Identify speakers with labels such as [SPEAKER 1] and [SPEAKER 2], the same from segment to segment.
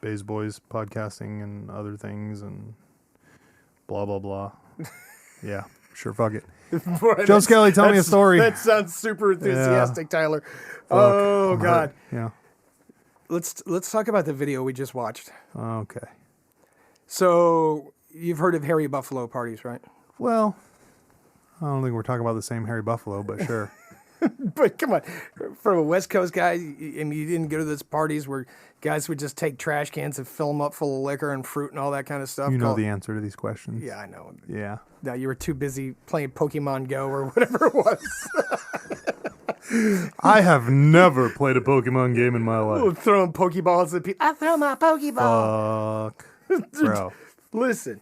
[SPEAKER 1] Bays Boys podcasting and other things and blah, blah, blah. Yeah, sure, fuck it.
[SPEAKER 2] Boy,
[SPEAKER 1] Joe Skelly, tell me a story.
[SPEAKER 2] That sounds super enthusiastic, Tyler.
[SPEAKER 1] Fuck,
[SPEAKER 2] Oh,
[SPEAKER 1] I'm
[SPEAKER 2] God.
[SPEAKER 1] hurt. Yeah.
[SPEAKER 2] Let's talk about the video we just watched.
[SPEAKER 1] Okay.
[SPEAKER 2] So, you've heard of Harry Buffalo parties, right?
[SPEAKER 1] Well, I don't think we're talking about the same Harry Buffalo, but sure.
[SPEAKER 2] But come on, from a West Coast guy, and you didn't go to those parties where guys would just take trash cans and fill them up full of liquor and fruit and all that kind of stuff.
[SPEAKER 1] You know the answer to these questions.
[SPEAKER 2] Yeah, I know.
[SPEAKER 1] Yeah.
[SPEAKER 2] No, you were too busy playing Pokemon Go or whatever it was.
[SPEAKER 1] I have never played a Pokemon game in my life.
[SPEAKER 2] Throwing Pokeballs at people. I throw my Pokeball.
[SPEAKER 1] Fuck. Bro.
[SPEAKER 2] Listen.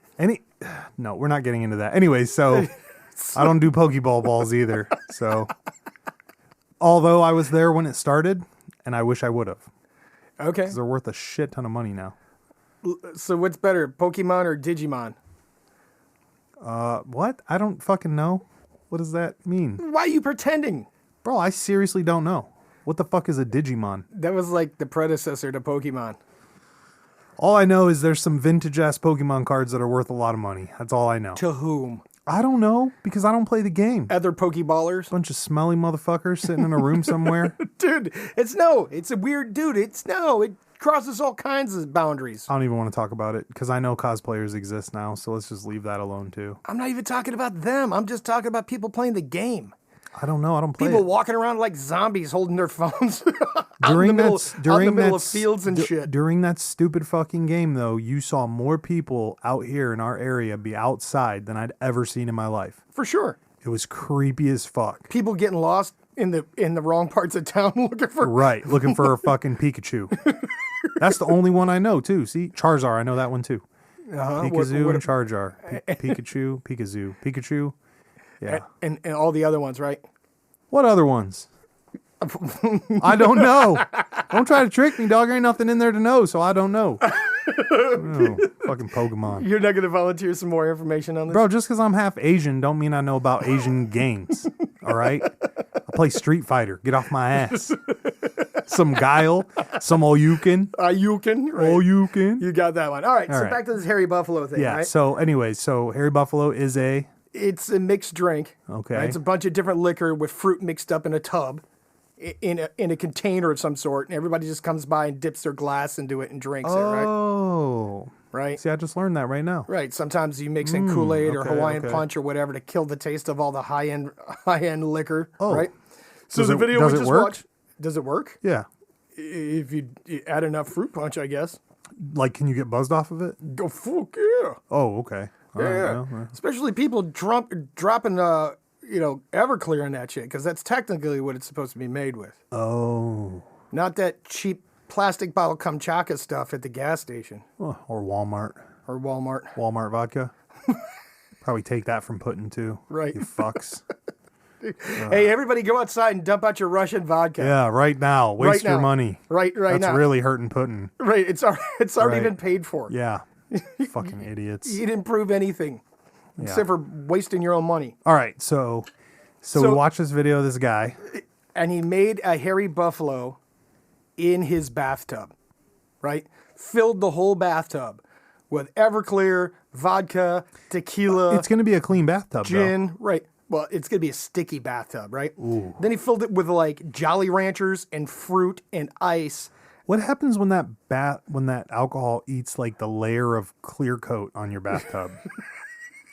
[SPEAKER 1] No, we're not getting into that. Anyway, so I don't do Pokeball balls either. So, although I was there when it started, and I wish I would have.
[SPEAKER 2] Okay.
[SPEAKER 1] Because they're worth a shit ton of money now.
[SPEAKER 2] So what's better, Pokemon or Digimon?
[SPEAKER 1] What? I don't fucking know. What does that mean?
[SPEAKER 2] Why are you pretending?
[SPEAKER 1] Bro, I seriously don't know. What the fuck is a Digimon?
[SPEAKER 2] That was like the predecessor to Pokemon.
[SPEAKER 1] All I know is there's some vintage-ass Pokemon cards that are worth a lot of money. That's all I know.
[SPEAKER 2] To whom?
[SPEAKER 1] I don't know, because I don't play the game.
[SPEAKER 2] Other Pokeballers?
[SPEAKER 1] Bunch of smelly motherfuckers sitting in a room somewhere.
[SPEAKER 2] Dude, it's a weird dude. It crosses all kinds of boundaries.
[SPEAKER 1] I don't even want to talk about it, because I know cosplayers exist now, so let's just leave that alone, too.
[SPEAKER 2] I'm not even talking about them. I'm just talking about people playing the game.
[SPEAKER 1] I don't know. I don't play
[SPEAKER 2] People
[SPEAKER 1] it.
[SPEAKER 2] walking around like zombies holding their phones
[SPEAKER 1] During
[SPEAKER 2] out in the middle of fields and shit.
[SPEAKER 1] During that stupid fucking game, though, you saw more people out here in our area be outside than I'd ever seen in my life.
[SPEAKER 2] For sure.
[SPEAKER 1] It was creepy as fuck.
[SPEAKER 2] People getting lost in the wrong parts of town looking for...
[SPEAKER 1] Right, looking for a fucking Pikachu. That's the only one I know, too. See? Charizard, I know that one, too. Pikachu and Charizard. Pikachu. Yeah.
[SPEAKER 2] And all the other ones, right?
[SPEAKER 1] What other ones? I don't know. Don't try to trick me, dog. There ain't nothing in there to know, so I don't know. Oh, fucking Pokemon.
[SPEAKER 2] You're not going to volunteer some more information on this?
[SPEAKER 1] Bro, just because I'm half Asian don't mean I know about Asian games. All right? I play Street Fighter. Get off my ass. Some Guile. Some Oyukin.
[SPEAKER 2] Oyukin. Right.
[SPEAKER 1] Oyukin.
[SPEAKER 2] You got that one. All right,
[SPEAKER 1] All right.
[SPEAKER 2] back to this Harry Buffalo thing,
[SPEAKER 1] Yeah,
[SPEAKER 2] right?
[SPEAKER 1] so anyways, Harry Buffalo is a...
[SPEAKER 2] It's a mixed drink.
[SPEAKER 1] Okay.
[SPEAKER 2] Right? It's a bunch of different liquor with fruit mixed up in a tub, in a container of some sort, and everybody just comes by and dips their glass into it and drinks it, right?
[SPEAKER 1] Oh.
[SPEAKER 2] Right?
[SPEAKER 1] See, I just learned that right now.
[SPEAKER 2] Right. Sometimes you mix in Kool-Aid or
[SPEAKER 1] okay,
[SPEAKER 2] Hawaiian
[SPEAKER 1] okay.
[SPEAKER 2] Punch or whatever to kill the taste of all the high-end liquor,
[SPEAKER 1] Oh.
[SPEAKER 2] right? So
[SPEAKER 1] Does
[SPEAKER 2] the
[SPEAKER 1] it-
[SPEAKER 2] video
[SPEAKER 1] does
[SPEAKER 2] we
[SPEAKER 1] it
[SPEAKER 2] just
[SPEAKER 1] work?
[SPEAKER 2] watched, does it work?
[SPEAKER 1] Yeah.
[SPEAKER 2] If you add enough fruit punch, I guess.
[SPEAKER 1] Like, can you get buzzed off of it?
[SPEAKER 2] Go fuck yeah.
[SPEAKER 1] Oh, okay. All right,
[SPEAKER 2] Yeah,
[SPEAKER 1] well,
[SPEAKER 2] especially people dropping Everclear in that shit, because that's technically what it's supposed to be made with.
[SPEAKER 1] Oh.
[SPEAKER 2] Not that cheap plastic bottle Kamchatka stuff at the gas station
[SPEAKER 1] Or Walmart.
[SPEAKER 2] or Walmart.
[SPEAKER 1] Walmart vodka. Probably take that from Putin, too.
[SPEAKER 2] Right.
[SPEAKER 1] You fucks.
[SPEAKER 2] Hey, everybody go outside and dump out your Russian vodka.
[SPEAKER 1] Yeah, right now. Waste
[SPEAKER 2] Right
[SPEAKER 1] your
[SPEAKER 2] now.
[SPEAKER 1] money.
[SPEAKER 2] Right
[SPEAKER 1] That's
[SPEAKER 2] now.
[SPEAKER 1] really hurting Putin.
[SPEAKER 2] Right, it's already
[SPEAKER 1] Right.
[SPEAKER 2] been paid for.
[SPEAKER 1] Yeah. Fucking idiots.
[SPEAKER 2] You didn't prove anything except for wasting your own money.
[SPEAKER 1] All right, so we watched this video of this guy.
[SPEAKER 2] And he made a hairy buffalo in his bathtub, right? Filled the whole bathtub with Everclear, vodka, tequila,
[SPEAKER 1] It's going to be a clean bathtub,
[SPEAKER 2] gin, right? Well, it's going to be a sticky bathtub, right? Then he filled it with like Jolly Ranchers and fruit and ice.
[SPEAKER 1] What happens when that alcohol eats like the layer of clear coat on your bathtub?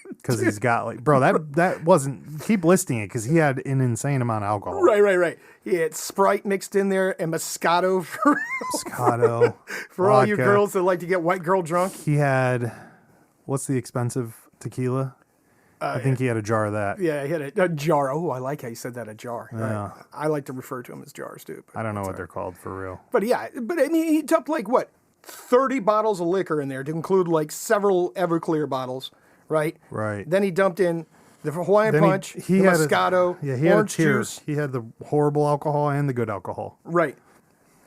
[SPEAKER 1] Because he's got like, bro, that wasn't. Keep listing it because he had an insane amount of alcohol.
[SPEAKER 2] Right. He had Sprite mixed in there and Moscato for
[SPEAKER 1] Moscato
[SPEAKER 2] for all you
[SPEAKER 1] vodka.
[SPEAKER 2] girls that like to get white girl drunk.
[SPEAKER 1] He had, what's the expensive tequila? I think he had a jar of that.
[SPEAKER 2] Yeah, he had a jar. Oh, I like how you said that, a jar.
[SPEAKER 1] Yeah.
[SPEAKER 2] Right. I like to refer to them as jars too.
[SPEAKER 1] I don't know what they're called for real.
[SPEAKER 2] But yeah, I mean, he dumped like what, 30 bottles of liquor in there to include like several Everclear bottles, right?
[SPEAKER 1] Right.
[SPEAKER 2] Then he dumped in the Hawaiian
[SPEAKER 1] Then
[SPEAKER 2] Punch, the
[SPEAKER 1] had
[SPEAKER 2] Moscato,
[SPEAKER 1] he had
[SPEAKER 2] orange
[SPEAKER 1] a tier.
[SPEAKER 2] juice.
[SPEAKER 1] He had the horrible alcohol and the good alcohol.
[SPEAKER 2] Right.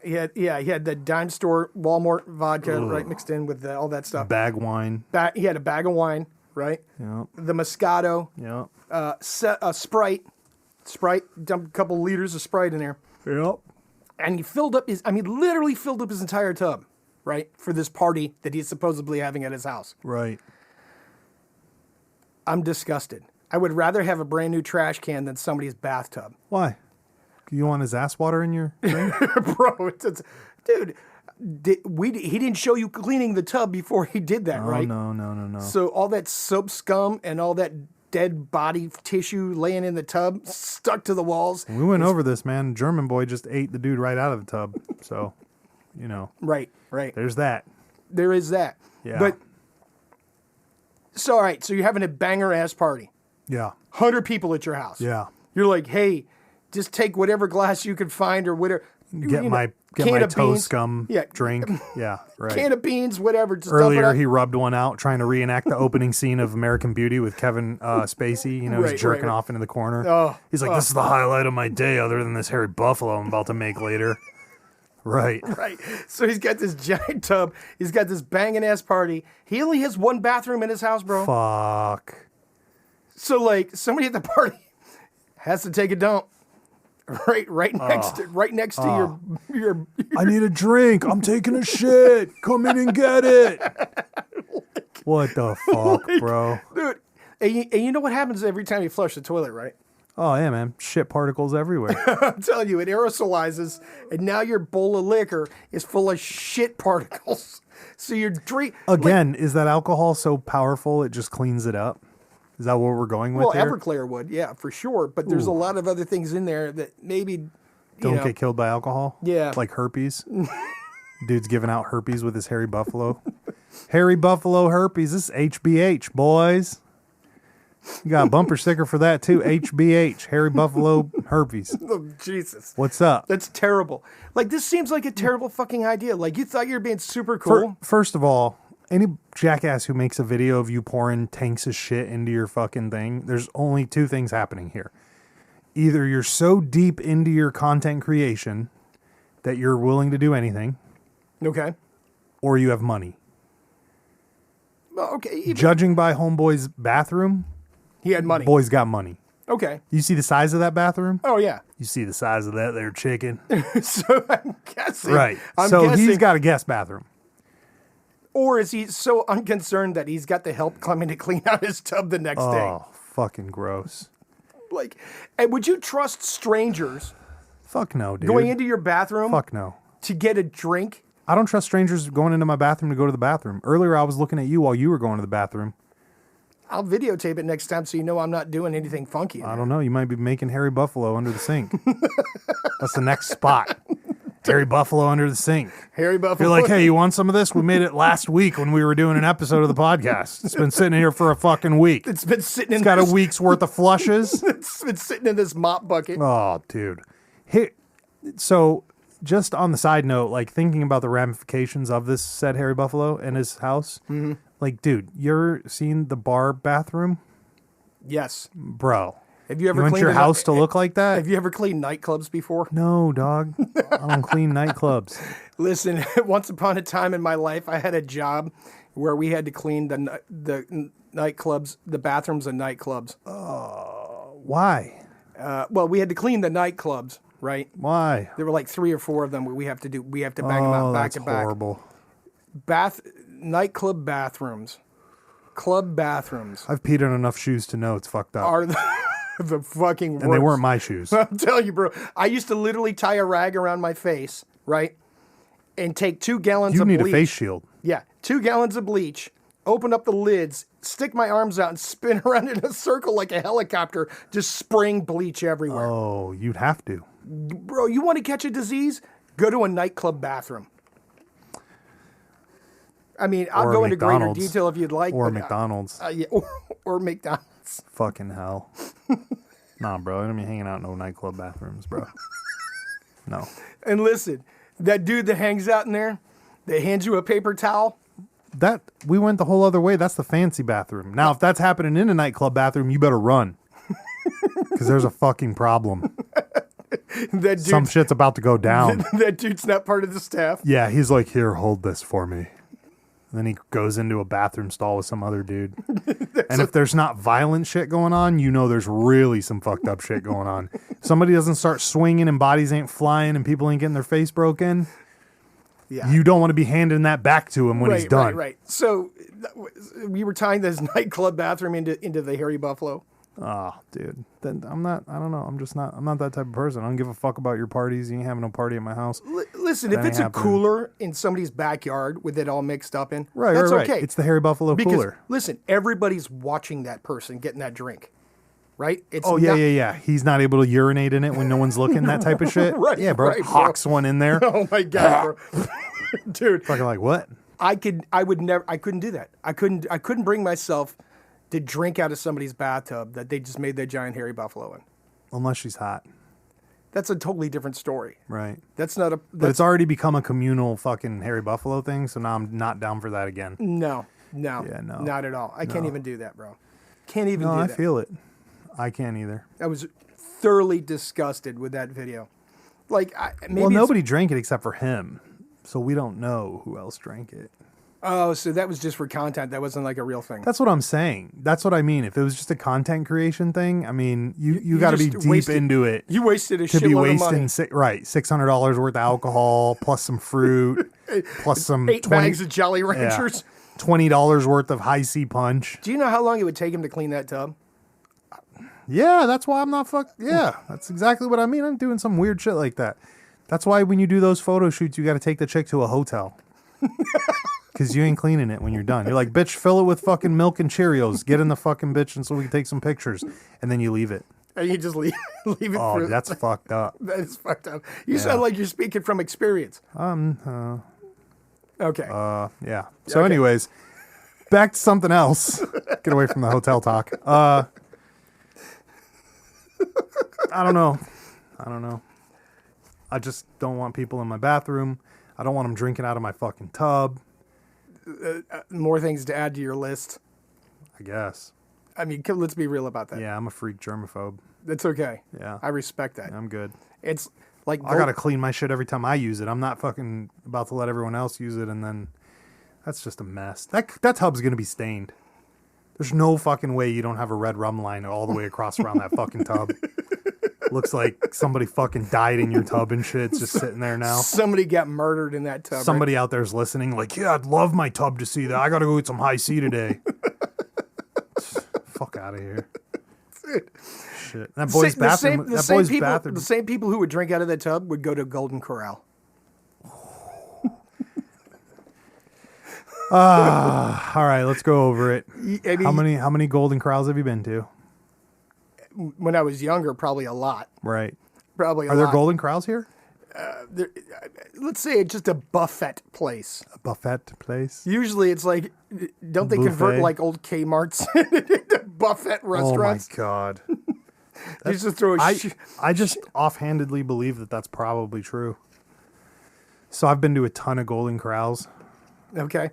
[SPEAKER 2] He had the dime store Walmart vodka, right, mixed in with all that stuff.
[SPEAKER 1] Bag wine.
[SPEAKER 2] He had a bag of wine, right?
[SPEAKER 1] Yep.
[SPEAKER 2] The Moscato,
[SPEAKER 1] Yep.
[SPEAKER 2] Sprite, dumped a couple liters of Sprite in there.
[SPEAKER 1] Yep.
[SPEAKER 2] And he filled up literally filled up his entire tub, right? For this party that he's supposedly having at his house.
[SPEAKER 1] Right.
[SPEAKER 2] I'm disgusted. I would rather have a brand new trash can than somebody's bathtub.
[SPEAKER 1] Why? You want his ass water in your drink?
[SPEAKER 2] Bro, dude, he didn't show you cleaning the tub before he did that, right?
[SPEAKER 1] No.
[SPEAKER 2] So all that soap scum and all that dead body tissue laying in the tub stuck to the walls.
[SPEAKER 1] We went over this, man. German boy just ate the dude right out of the tub. So,
[SPEAKER 2] Right.
[SPEAKER 1] there's that.
[SPEAKER 2] There is that.
[SPEAKER 1] Yeah.
[SPEAKER 2] But, so all right, so you're having a banger-ass party.
[SPEAKER 1] Yeah.
[SPEAKER 2] 100 people at your house.
[SPEAKER 1] Yeah.
[SPEAKER 2] You're like, hey, just take whatever glass you can find or whatever.
[SPEAKER 1] Get my toe scum drink. Yeah, right.
[SPEAKER 2] Can of beans, whatever. Just
[SPEAKER 1] Earlier, he rubbed one out trying to reenact the opening scene of American Beauty with Kevin Spacey. He's jerking off into the corner.
[SPEAKER 2] Oh,
[SPEAKER 1] he's like, this is the highlight of my day other than this hairy buffalo I'm about to make later. Right.
[SPEAKER 2] Right. So he's got this giant tub. He's got this banging-ass party. He only has one bathroom in his house, bro.
[SPEAKER 1] Fuck.
[SPEAKER 2] So, like, somebody at the party has to take a dump. Right next to your
[SPEAKER 1] I need a drink. I'm taking a shit. Come in and get it. What the fuck, bro?
[SPEAKER 2] Dude, and you know what happens every time you flush the toilet, right?
[SPEAKER 1] Oh, yeah, man. Shit particles everywhere.
[SPEAKER 2] I'm telling you, it aerosolizes, and now your bowl of liquor is full of shit particles. So you're
[SPEAKER 1] Again, is that alcohol so powerful it just cleans it up? Is that what we're going with here?
[SPEAKER 2] Everclear would, yeah, for sure. But there's a lot of other things in there that maybe
[SPEAKER 1] don't get killed by alcohol.
[SPEAKER 2] Yeah,
[SPEAKER 1] like herpes. Dude's giving out herpes with his hairy buffalo. Hairy buffalo herpes. This is HBH, boys. You got a bumper sticker for that too. HBH, hairy buffalo herpes.
[SPEAKER 2] Oh, Jesus.
[SPEAKER 1] What's up?
[SPEAKER 2] That's terrible. Like, this seems like a terrible fucking idea. Like, you thought you were being super cool.
[SPEAKER 1] First of all, any jackass who makes a video of you pouring tanks of shit into your fucking thing, there's only two things happening here. Either you're so deep into your content creation that you're willing to do anything.
[SPEAKER 2] Okay.
[SPEAKER 1] Or you have money.
[SPEAKER 2] Well, okay.
[SPEAKER 1] Judging by Homeboy's bathroom,
[SPEAKER 2] he had money.
[SPEAKER 1] Boy's got money.
[SPEAKER 2] Okay.
[SPEAKER 1] You see the size of that bathroom?
[SPEAKER 2] Oh, yeah.
[SPEAKER 1] You see the size of that there chicken?
[SPEAKER 2] So I'm guessing.
[SPEAKER 1] Right.
[SPEAKER 2] I'm
[SPEAKER 1] he's got a guest bathroom.
[SPEAKER 2] Or is he so unconcerned that he's got the help coming to clean out his tub the next day?
[SPEAKER 1] Oh, fucking gross.
[SPEAKER 2] Like, and would you trust strangers?
[SPEAKER 1] Fuck no, dude.
[SPEAKER 2] Going into your bathroom?
[SPEAKER 1] Fuck no.
[SPEAKER 2] To get a drink?
[SPEAKER 1] I don't trust strangers going into my bathroom to go to the bathroom. Earlier, I was looking at you while you were going to the bathroom.
[SPEAKER 2] I'll videotape it next time so you know I'm not doing anything funky.
[SPEAKER 1] I don't know. You might be making hairy buffalo under the sink. That's the next spot. Hairy buffalo under the sink.
[SPEAKER 2] Hairy buffalo.
[SPEAKER 1] You're like, hey, you want some of this? We made it last week when we were doing an episode of the podcast. It's been sitting here for a fucking week.
[SPEAKER 2] It's been sitting in
[SPEAKER 1] It's got a week's worth of flushes.
[SPEAKER 2] It's been sitting in this mop bucket.
[SPEAKER 1] Oh, dude. So just on the side note, like thinking about the ramifications of this said hairy buffalo and his house, like, dude, you're seen the bar bathroom?
[SPEAKER 2] Yes.
[SPEAKER 1] Bro.
[SPEAKER 2] Have you ever
[SPEAKER 1] want
[SPEAKER 2] cleaned
[SPEAKER 1] your house to look like that?
[SPEAKER 2] Have you ever cleaned nightclubs before?
[SPEAKER 1] No, dog. I don't clean nightclubs.
[SPEAKER 2] Listen, once upon a time in my life, I had a job where we had to clean the nightclubs, the bathrooms of nightclubs.
[SPEAKER 1] Why?
[SPEAKER 2] Well, we had to clean the nightclubs, right?
[SPEAKER 1] Why?
[SPEAKER 2] There were like 3 or 4 of them. We have to bang them out back
[SPEAKER 1] that's
[SPEAKER 2] to back.
[SPEAKER 1] horrible.
[SPEAKER 2] Nightclub bathrooms, club bathrooms
[SPEAKER 1] I've peed on enough shoes to know it's fucked up.
[SPEAKER 2] are the fucking worst.
[SPEAKER 1] And they weren't my shoes.
[SPEAKER 2] I'm telling you, bro. I used to literally tie a rag around my face, right? And take 2 gallons
[SPEAKER 1] You
[SPEAKER 2] of
[SPEAKER 1] need
[SPEAKER 2] bleach.
[SPEAKER 1] a face shield.
[SPEAKER 2] Yeah, 2 gallons of bleach, open up the lids, stick my arms out and spin around in a circle like a helicopter, just spraying bleach everywhere.
[SPEAKER 1] Oh, you'd have to.
[SPEAKER 2] Bro, you want to catch a disease? Go to a nightclub bathroom. I mean, I'll go into greater
[SPEAKER 1] McDonald's.
[SPEAKER 2] detail if you'd like.
[SPEAKER 1] Or
[SPEAKER 2] but,
[SPEAKER 1] McDonald's.
[SPEAKER 2] Yeah, or McDonald's.
[SPEAKER 1] Fucking hell. Nah, bro. I don't be hanging out in no nightclub bathrooms, bro. No.
[SPEAKER 2] And listen, that dude that hangs out in there, that hands you a paper towel.
[SPEAKER 1] We went the whole other way. That's the fancy bathroom. Now, if that's happening in a nightclub bathroom, you better run. Because there's a fucking problem.
[SPEAKER 2] That dude,
[SPEAKER 1] Some shit's about to go down.
[SPEAKER 2] that dude's not part of the staff.
[SPEAKER 1] Yeah, he's like, here, hold this for me. And then he goes into a bathroom stall with some other dude. And if there's not violent shit going on, you know there's really some fucked up shit going on. If somebody doesn't start swinging and bodies ain't flying and people ain't getting their face broken,
[SPEAKER 2] Yeah.
[SPEAKER 1] you don't want to be handing that back to him when he's done.
[SPEAKER 2] Right. So we were tying this nightclub bathroom into the Hairy Buffalo.
[SPEAKER 1] Oh, dude. Then I'm not that type of person. I don't give a fuck about your parties. You ain't having no party at my house.
[SPEAKER 2] Listen,
[SPEAKER 1] That
[SPEAKER 2] if
[SPEAKER 1] ain't
[SPEAKER 2] it's a
[SPEAKER 1] happening.
[SPEAKER 2] cooler in somebody's backyard with it all mixed up in,
[SPEAKER 1] Right,
[SPEAKER 2] that's
[SPEAKER 1] right.
[SPEAKER 2] okay.
[SPEAKER 1] It's the Hairy Buffalo
[SPEAKER 2] because,
[SPEAKER 1] cooler.
[SPEAKER 2] listen, everybody's watching that person getting that drink, right? It's
[SPEAKER 1] Oh,
[SPEAKER 2] not-
[SPEAKER 1] yeah. He's not able to urinate in it when no one's looking, that type of shit.
[SPEAKER 2] Right,
[SPEAKER 1] yeah, bro.
[SPEAKER 2] right, bro.
[SPEAKER 1] Hawks one in there.
[SPEAKER 2] Oh, my God, bro. Dude,
[SPEAKER 1] Fucking like, what?
[SPEAKER 2] I couldn't do that. I couldn't bring myself to drink out of somebody's bathtub that they just made their giant Hairy Buffalo in.
[SPEAKER 1] Unless she's hot.
[SPEAKER 2] That's a totally different story.
[SPEAKER 1] Right.
[SPEAKER 2] That's not a.
[SPEAKER 1] But
[SPEAKER 2] That's,
[SPEAKER 1] it's already become a communal fucking Hairy Buffalo thing, so now I'm not down for that again.
[SPEAKER 2] no,
[SPEAKER 1] Yeah, no.
[SPEAKER 2] not at all. I can't even do that, bro. Can't even
[SPEAKER 1] No,
[SPEAKER 2] do
[SPEAKER 1] I
[SPEAKER 2] that.
[SPEAKER 1] feel it. I can't either.
[SPEAKER 2] I was thoroughly disgusted with that video. Like, maybe
[SPEAKER 1] Well,
[SPEAKER 2] it's-
[SPEAKER 1] nobody drank it except for him, so we don't know who else drank it.
[SPEAKER 2] Oh, so that was just for content. That wasn't like a real thing.
[SPEAKER 1] That's what I'm saying. That's what I mean. If it was just a content creation thing, I mean, you got to be
[SPEAKER 2] just
[SPEAKER 1] deep
[SPEAKER 2] wasted-
[SPEAKER 1] into it
[SPEAKER 2] You wasted a
[SPEAKER 1] to be
[SPEAKER 2] shitload of money.
[SPEAKER 1] wasting $600 worth of alcohol plus some fruit plus some
[SPEAKER 2] 8 bags of Jolly Ranchers.
[SPEAKER 1] $20 worth of high C punch.
[SPEAKER 2] Do you know how long it would take him to clean that tub?
[SPEAKER 1] Yeah, that's why I'm not Yeah, that's exactly what I mean. I'm doing some weird shit like that. That's why when you do those photo shoots, you got to take the chick to a hotel. Because you ain't cleaning it when you're done. You're like, bitch, fill it with fucking milk and Cheerios. Get in the fucking bitch and so we can take some pictures. And then you leave it.
[SPEAKER 2] And you just leave it
[SPEAKER 1] Oh,
[SPEAKER 2] for
[SPEAKER 1] that's fucked up.
[SPEAKER 2] that is fucked up. You sound like you're speaking from experience. Okay.
[SPEAKER 1] Yeah. So, anyways, back to something else. Get away from the hotel talk. I don't know. I just don't want people in my bathroom. I don't want them drinking out of my fucking tub,
[SPEAKER 2] More things to add to your list.
[SPEAKER 1] I guess.
[SPEAKER 2] I mean, let's be real about that.
[SPEAKER 1] Yeah, I'm a freak germaphobe.
[SPEAKER 2] That's okay.
[SPEAKER 1] Yeah.
[SPEAKER 2] I respect that.
[SPEAKER 1] I'm good.
[SPEAKER 2] It's like
[SPEAKER 1] I got to clean my shit every time I use it. I'm not fucking about to let everyone else use it and then that's just a mess. That tub's going to be stained. There's no fucking way you don't have a red rum line all the way across around that fucking tub. Looks like somebody fucking died in your tub and shit. It's just sitting there now.
[SPEAKER 2] somebody got murdered in that tub. right?
[SPEAKER 1] Somebody out there's listening like, yeah, I'd love my tub to see that. I got to go get some high C today. Fuck out of here. Shit. That boy's bathroom. That boy's bathroom.
[SPEAKER 2] The same people who would drink out of that tub would go to Golden Corral.
[SPEAKER 1] All right, let's go over it.
[SPEAKER 2] I mean,
[SPEAKER 1] How many Golden Corrals have you been to?
[SPEAKER 2] when I was younger, probably a lot.
[SPEAKER 1] Right.
[SPEAKER 2] Probably a
[SPEAKER 1] Are
[SPEAKER 2] lot.
[SPEAKER 1] there Golden Corrals here?
[SPEAKER 2] Let's say it's just a buffet place.
[SPEAKER 1] A buffet place?
[SPEAKER 2] Usually it's like, don't they convert
[SPEAKER 1] Buffet.
[SPEAKER 2] like old Kmart's into buffet restaurants?
[SPEAKER 1] Oh my god.
[SPEAKER 2] You just throw a
[SPEAKER 1] I just offhandedly believe that that's probably true. So I've been to a ton of Golden Corrals.
[SPEAKER 2] Okay.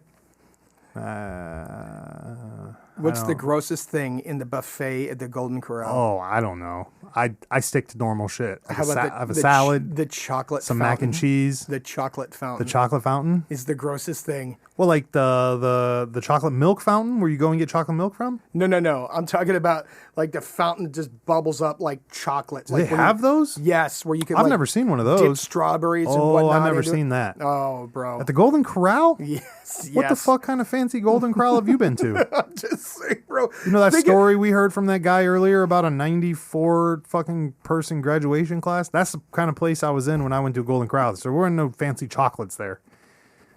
[SPEAKER 2] What's the grossest thing in the buffet at the Golden Corral?
[SPEAKER 1] Oh, I don't know. I stick to normal shit. Like
[SPEAKER 2] How about
[SPEAKER 1] I have a
[SPEAKER 2] the
[SPEAKER 1] salad,
[SPEAKER 2] the chocolate
[SPEAKER 1] some
[SPEAKER 2] fountain?
[SPEAKER 1] mac and cheese,
[SPEAKER 2] The chocolate fountain
[SPEAKER 1] the chocolate fountain.
[SPEAKER 2] is the grossest thing.
[SPEAKER 1] Well, like the chocolate milk fountain where you go and get chocolate milk from?
[SPEAKER 2] No. I'm talking about like the fountain that just bubbles up like chocolate.
[SPEAKER 1] Do they
[SPEAKER 2] when
[SPEAKER 1] have those?
[SPEAKER 2] Yes, where you can.
[SPEAKER 1] I've
[SPEAKER 2] like,
[SPEAKER 1] never seen one of
[SPEAKER 2] dip
[SPEAKER 1] those.
[SPEAKER 2] strawberries and
[SPEAKER 1] Oh,
[SPEAKER 2] whatnot.
[SPEAKER 1] I've never
[SPEAKER 2] into it.
[SPEAKER 1] seen that.
[SPEAKER 2] Oh, bro.
[SPEAKER 1] At the Golden Corral?
[SPEAKER 2] Yes.
[SPEAKER 1] What the fuck kind of fancy Golden Corral have you been to?
[SPEAKER 2] I'm just saying, bro.
[SPEAKER 1] You know that
[SPEAKER 2] Think
[SPEAKER 1] story we heard from that guy earlier about a 94 fucking person graduation class? That's the kind of place I was in when I went to Golden Corral. So there weren't no fancy chocolates there.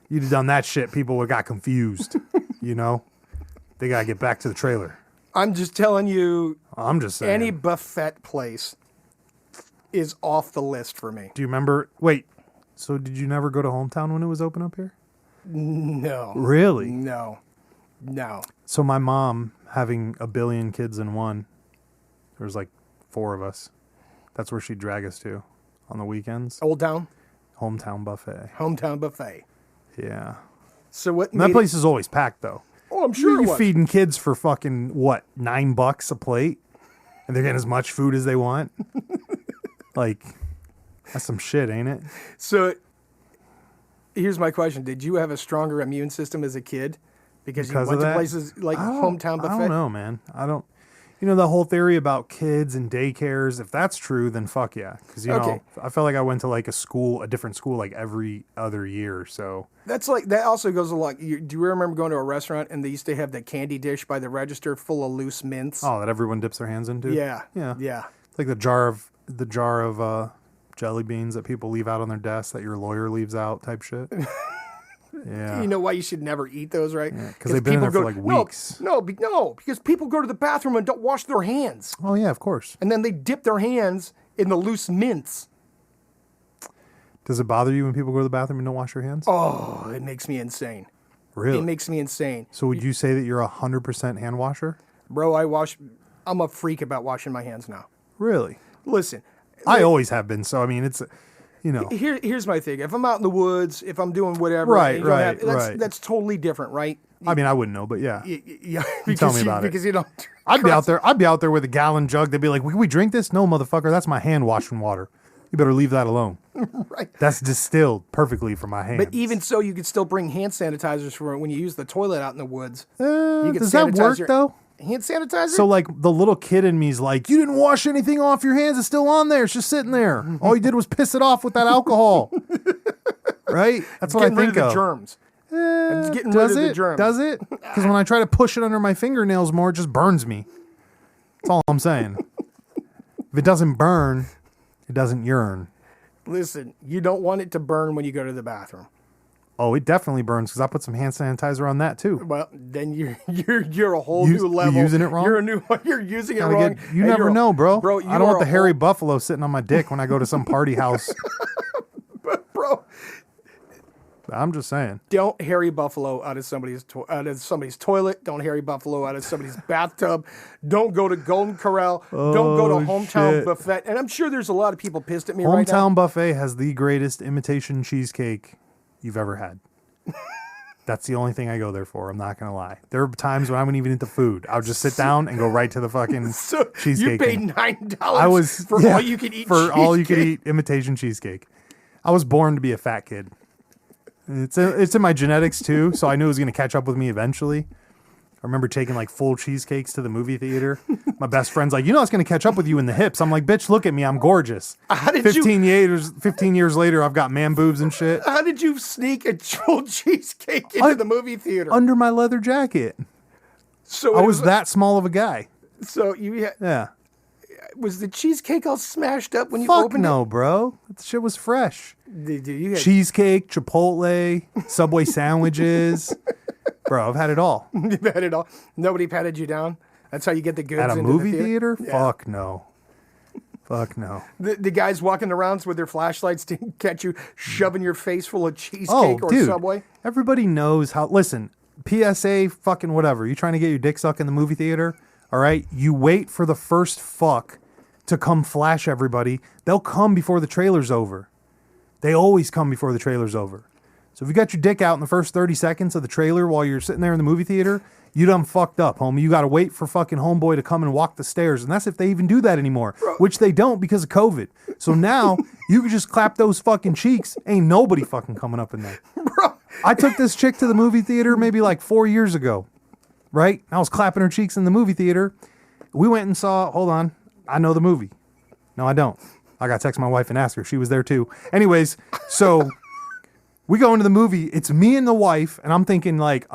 [SPEAKER 1] You'd have done that shit, people would have got confused. You know? They got to get back to the trailer.
[SPEAKER 2] I'm just telling you,
[SPEAKER 1] I'm just saying.
[SPEAKER 2] any buffet place is off the list for me.
[SPEAKER 1] Do you remember? Wait. So did you never go to Hometown when it was open up here?
[SPEAKER 2] No.
[SPEAKER 1] Really?
[SPEAKER 2] No.
[SPEAKER 1] So my mom, having a billion kids in one, there was like 4 of us. That's where she'd drag us to on the weekends.
[SPEAKER 2] Old Town,
[SPEAKER 1] Hometown buffet.
[SPEAKER 2] hometown buffet.
[SPEAKER 1] Yeah.
[SPEAKER 2] So what?
[SPEAKER 1] And that
[SPEAKER 2] made
[SPEAKER 1] place is always packed though.
[SPEAKER 2] Oh, I'm sure it
[SPEAKER 1] You're
[SPEAKER 2] was.
[SPEAKER 1] feeding kids for fucking what, $9 a plate, and they're getting as much food as they want. Like, that's some shit, ain't it?
[SPEAKER 2] So Here's my question: did you have a stronger immune system as a kid because you
[SPEAKER 1] Because
[SPEAKER 2] went
[SPEAKER 1] of
[SPEAKER 2] to
[SPEAKER 1] that?
[SPEAKER 2] places like hometown buffet?
[SPEAKER 1] I don't know, man. I don't. You know, the whole theory about kids and daycares, if that's true, then fuck yeah. Because, you
[SPEAKER 2] Okay.
[SPEAKER 1] know, I felt like I went to like a different school, like every other year. So,
[SPEAKER 2] That's like that. Also goes along. Do you remember going to a restaurant and they used to have the candy dish by the register full of loose mints?
[SPEAKER 1] oh, that everyone dips their hands into?
[SPEAKER 2] Yeah.
[SPEAKER 1] Yeah.
[SPEAKER 2] Yeah.
[SPEAKER 1] It's like the jar of jelly beans that people leave out on their desk that your lawyer leaves out type shit. Yeah.
[SPEAKER 2] You know why you should never eat those, right?
[SPEAKER 1] Because they've been in there
[SPEAKER 2] people
[SPEAKER 1] for like weeks.
[SPEAKER 2] No, because people go to the bathroom and don't wash their hands,
[SPEAKER 1] Oh, yeah, of course.
[SPEAKER 2] and then they dip their hands in the loose mints.
[SPEAKER 1] Does it bother you when people go to the bathroom and don't wash their hands?
[SPEAKER 2] Oh, it makes me insane.
[SPEAKER 1] Really?
[SPEAKER 2] It makes me insane,
[SPEAKER 1] So would you say that you're 100% hand washer?
[SPEAKER 2] bro. I'm a freak about washing my hands now.
[SPEAKER 1] Really?
[SPEAKER 2] Listen,
[SPEAKER 1] I always have been. So, I mean, it's, you know.
[SPEAKER 2] here's my thing. If I'm out in the woods, if I'm doing whatever,
[SPEAKER 1] Right,
[SPEAKER 2] and you don't
[SPEAKER 1] right, right.
[SPEAKER 2] that's totally different, right?
[SPEAKER 1] I mean, I wouldn't know, but yeah.
[SPEAKER 2] Yeah,
[SPEAKER 1] tell me about it.
[SPEAKER 2] because you don't.
[SPEAKER 1] I'd be out there. I'd be out there with a gallon jug. They'd be like, "Can we drink this?" No, motherfucker. That's my hand washing water. You better leave that alone.
[SPEAKER 2] Right.
[SPEAKER 1] That's distilled perfectly from my hands.
[SPEAKER 2] But even so, you could still bring hand sanitizers for when you use the toilet out in the woods.
[SPEAKER 1] does
[SPEAKER 2] could
[SPEAKER 1] that
[SPEAKER 2] sanitize
[SPEAKER 1] work
[SPEAKER 2] your-
[SPEAKER 1] though?
[SPEAKER 2] Hand sanitizer?
[SPEAKER 1] So like the little kid in me's like, "You didn't wash anything off your hands. It's still on there. It's just sitting there. All you did was piss it off with that alcohol." Right? That's what I
[SPEAKER 2] getting rid
[SPEAKER 1] think
[SPEAKER 2] of the
[SPEAKER 1] of.
[SPEAKER 2] germs. It's getting rid
[SPEAKER 1] Does
[SPEAKER 2] of
[SPEAKER 1] it?
[SPEAKER 2] the germs.
[SPEAKER 1] Does it? Because when I try to push it under my fingernails more, it just burns me. That's all I'm saying. If it doesn't burn, it doesn't yearn.
[SPEAKER 2] Listen, you don't want it to burn when you go to the bathroom.
[SPEAKER 1] Oh, it definitely burns because I put some hand sanitizer on that too.
[SPEAKER 2] Well, then you're a whole
[SPEAKER 1] You-
[SPEAKER 2] new
[SPEAKER 1] you
[SPEAKER 2] level.
[SPEAKER 1] using it wrong?
[SPEAKER 2] You're using it
[SPEAKER 1] Gotta
[SPEAKER 2] wrong.
[SPEAKER 1] get- you
[SPEAKER 2] and
[SPEAKER 1] never
[SPEAKER 2] you're a-
[SPEAKER 1] know, bro.
[SPEAKER 2] Bro,
[SPEAKER 1] I don't want the hairy buffalo sitting on my dick when I go to some party house.
[SPEAKER 2] Bro,
[SPEAKER 1] I'm just saying.
[SPEAKER 2] don't hairy buffalo out of somebody's toilet. Don't hairy buffalo out of somebody's bathtub. Don't go to Golden Corral. Don't go to Hometown
[SPEAKER 1] shit.
[SPEAKER 2] Buffet. And I'm sure there's a lot of people pissed at me right now.
[SPEAKER 1] Hometown Buffet has the greatest imitation cheesecake you've ever had. That's the only thing I go there for. I'm not gonna lie. There are times when I wouldn't even eat the food. I would just sit down and go right to the fucking
[SPEAKER 2] So
[SPEAKER 1] cheesecake.
[SPEAKER 2] you paid
[SPEAKER 1] and-
[SPEAKER 2] $9
[SPEAKER 1] I was
[SPEAKER 2] for
[SPEAKER 1] yeah,
[SPEAKER 2] all you could eat.
[SPEAKER 1] for all you could
[SPEAKER 2] cheesecake.
[SPEAKER 1] eat imitation cheesecake. I was born to be a fat kid. It's in my genetics too, so I knew it was going to catch up with me eventually. I remember taking like full cheesecakes to the movie theater. My best friend's like, "You know, it's going to catch up with you in the hips." I'm like, "Bitch, look at me, I'm gorgeous."
[SPEAKER 2] How did
[SPEAKER 1] 15 years later, I've got man boobs and shit
[SPEAKER 2] How did you sneak a full cheesecake into the movie theater?
[SPEAKER 1] under my leather jacket.
[SPEAKER 2] So
[SPEAKER 1] I
[SPEAKER 2] it
[SPEAKER 1] was that small of a guy.
[SPEAKER 2] So you had,
[SPEAKER 1] Yeah.
[SPEAKER 2] was the cheesecake all smashed up when you
[SPEAKER 1] Fuck
[SPEAKER 2] opened
[SPEAKER 1] no, bro. That shit was fresh.
[SPEAKER 2] it? You had,
[SPEAKER 1] Cheesecake, Chipotle, Subway sandwiches. Bro, I've had it all.
[SPEAKER 2] you had it all. Nobody patted you down. That's how you get the goods
[SPEAKER 1] At a
[SPEAKER 2] into
[SPEAKER 1] movie
[SPEAKER 2] the
[SPEAKER 1] theater?
[SPEAKER 2] Yeah.
[SPEAKER 1] Fuck no. Fuck no.
[SPEAKER 2] The guys walking around with their flashlights to catch you shoving your face full of cheesecake
[SPEAKER 1] Oh,
[SPEAKER 2] or
[SPEAKER 1] dude.
[SPEAKER 2] Subway.
[SPEAKER 1] Everybody knows how. Listen, PSA, fucking whatever. You trying to get your dick sucked in the movie theater? All right. You wait for the first fuck to come flash everybody. They'll come before the trailer's over. They always come before the trailer's over. So if you got your dick out in the first 30 seconds of the trailer while you're sitting there in the movie theater, you done fucked up, homie. You got to wait for fucking homeboy to come and walk the stairs. And that's if they even do that anymore, which they don't because of COVID. So now you can just clap those fucking cheeks. Ain't nobody fucking coming up in there.
[SPEAKER 2] Bro,
[SPEAKER 1] I took this chick to the movie theater maybe like 4 years ago, right? I was clapping her cheeks in the movie theater. We went and saw, hold on, I know the movie. No, I don't. I got to text my wife and ask her. She was there too. Anyways, so we go into the movie. It's me and the wife, and I'm thinking like,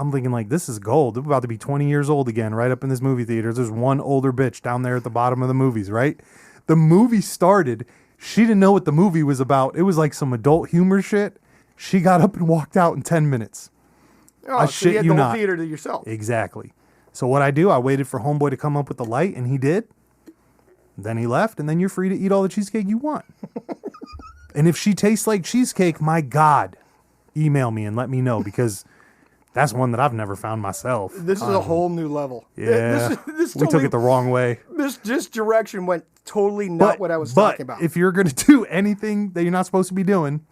[SPEAKER 1] this is gold. I'm about to be 20 years old again, right up in this movie theater. There's one older bitch down there at the bottom of the movies, right? The movie started. She didn't know what the movie was about. It was like some adult humor shit. She got up and walked out in 10 minutes.
[SPEAKER 2] oh,
[SPEAKER 1] I
[SPEAKER 2] so
[SPEAKER 1] shit
[SPEAKER 2] you had
[SPEAKER 1] you
[SPEAKER 2] the whole
[SPEAKER 1] not.
[SPEAKER 2] theater to yourself.
[SPEAKER 1] Exactly. So what I do, I waited for homeboy to come up with the light, and he did. Then he left, and then you're free to eat all the cheesecake you want. And if she tastes like cheesecake, my God, email me and let me know, because that's one that I've never found myself.
[SPEAKER 2] This is a whole new level.
[SPEAKER 1] Yeah,
[SPEAKER 2] This
[SPEAKER 1] we took it the wrong way.
[SPEAKER 2] This direction went totally not what I was
[SPEAKER 1] but
[SPEAKER 2] talking about.
[SPEAKER 1] if you're going to do anything that you're not supposed to be doing,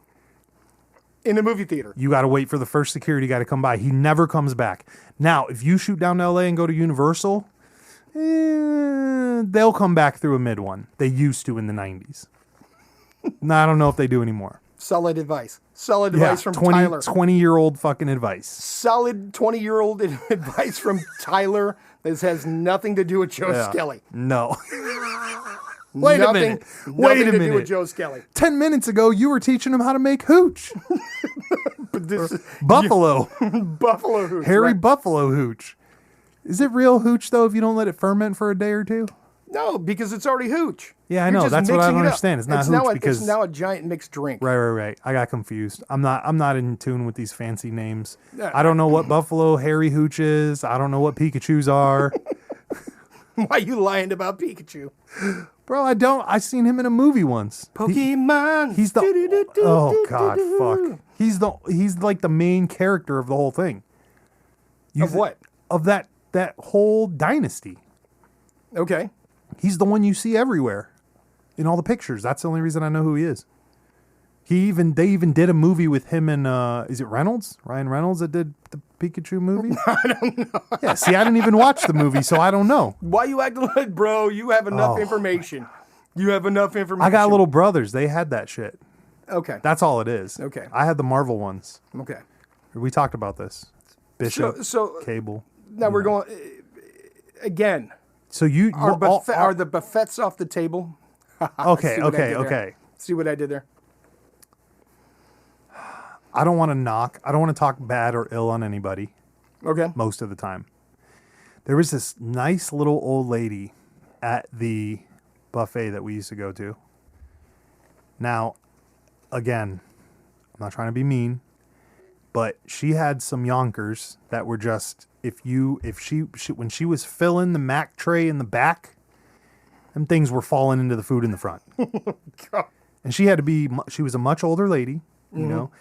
[SPEAKER 2] In the movie theater.
[SPEAKER 1] you got to wait for the first security guy to come by. He never comes back. Now, if you shoot down to LA and go to Universal, they'll come back through a mid one. They used to in the 90s. No, I don't know if they do anymore.
[SPEAKER 2] Solid advice. Solid advice from
[SPEAKER 1] 20,
[SPEAKER 2] Tyler.
[SPEAKER 1] 20-year-old fucking advice.
[SPEAKER 2] Solid 20-year-old advice from Tyler. This has nothing to do with Joe
[SPEAKER 1] Yeah.
[SPEAKER 2] Skelly.
[SPEAKER 1] No. Wait a minute. Wait
[SPEAKER 2] Nothing
[SPEAKER 1] a
[SPEAKER 2] to
[SPEAKER 1] minute.
[SPEAKER 2] do with Joe Skelly.
[SPEAKER 1] 10 minutes ago, you were teaching him how to make hooch.
[SPEAKER 2] But this is
[SPEAKER 1] Buffalo.
[SPEAKER 2] Buffalo hooch.
[SPEAKER 1] Hairy
[SPEAKER 2] right?
[SPEAKER 1] buffalo hooch. Is it real hooch, though, if you don't let it ferment for a day or two?
[SPEAKER 2] No, because it's already hooch.
[SPEAKER 1] Yeah, I
[SPEAKER 2] You're
[SPEAKER 1] know.
[SPEAKER 2] just
[SPEAKER 1] That's what I
[SPEAKER 2] mixing
[SPEAKER 1] don't
[SPEAKER 2] it up.
[SPEAKER 1] understand. It's not
[SPEAKER 2] it's
[SPEAKER 1] hooch
[SPEAKER 2] now
[SPEAKER 1] because...
[SPEAKER 2] it's now a giant mixed drink.
[SPEAKER 1] Right. I got confused. I'm not in tune with these fancy names.
[SPEAKER 2] Yeah.
[SPEAKER 1] I don't know what buffalo hairy hooch is. I don't know what Pikachus are.
[SPEAKER 2] Why you lying about Pikachu?
[SPEAKER 1] Bro, I don't. I seen him in a movie once.
[SPEAKER 2] Pokemon.
[SPEAKER 1] He's the oh god, fuck. He's like the main character of the whole thing.
[SPEAKER 2] Of what?
[SPEAKER 1] Of that whole dynasty.
[SPEAKER 2] Okay.
[SPEAKER 1] He's the one you see everywhere in all the pictures. That's the only reason I know who he is. They even did a movie with him and is it Reynolds? Ryan Reynolds that did the Pikachu movie? I don't know. Yeah, see, I didn't even watch the movie, so I don't know.
[SPEAKER 2] Why you acting like, bro? You have enough information. You have enough information.
[SPEAKER 1] I got little brothers. They had that shit.
[SPEAKER 2] Okay.
[SPEAKER 1] That's all it is.
[SPEAKER 2] Okay.
[SPEAKER 1] I had the Marvel ones.
[SPEAKER 2] Okay.
[SPEAKER 1] We talked about this. Bishop,
[SPEAKER 2] So
[SPEAKER 1] Cable.
[SPEAKER 2] now we're going again.
[SPEAKER 1] So you
[SPEAKER 2] Are the buffets off the table?
[SPEAKER 1] okay,
[SPEAKER 2] See what I did there?
[SPEAKER 1] okay.
[SPEAKER 2] See what I did there?
[SPEAKER 1] I don't want to knock. I don't want to talk bad or ill on anybody
[SPEAKER 2] Okay.
[SPEAKER 1] most of the time. There was this nice little old lady at the buffet that we used to go to. Now, again, I'm not trying to be mean, but she had some yonkers that were just when she was filling the mac tray in the back, them things were falling into the food in the front. And she was a much older lady, you know.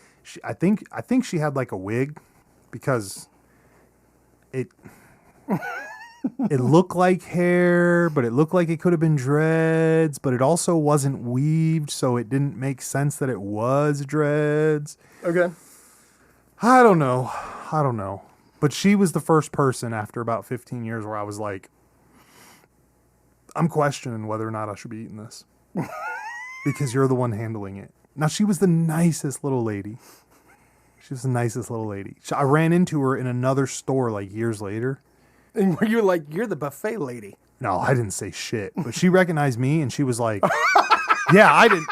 [SPEAKER 1] I think she had like a wig because it looked like hair, but it looked like it could have been dreads, but it also wasn't weaved, so it didn't make sense that it was dreads.
[SPEAKER 2] Okay.
[SPEAKER 1] I don't know. But she was the first person after about 15 years where I was like, I'm questioning whether or not I should be eating this. Because you're the one handling it. Now, she was the nicest little lady. I ran into her in another store like years later.
[SPEAKER 2] And were you like, you're the buffet lady?
[SPEAKER 1] No, I didn't say shit. But she recognized me and she was like, yeah, I didn't.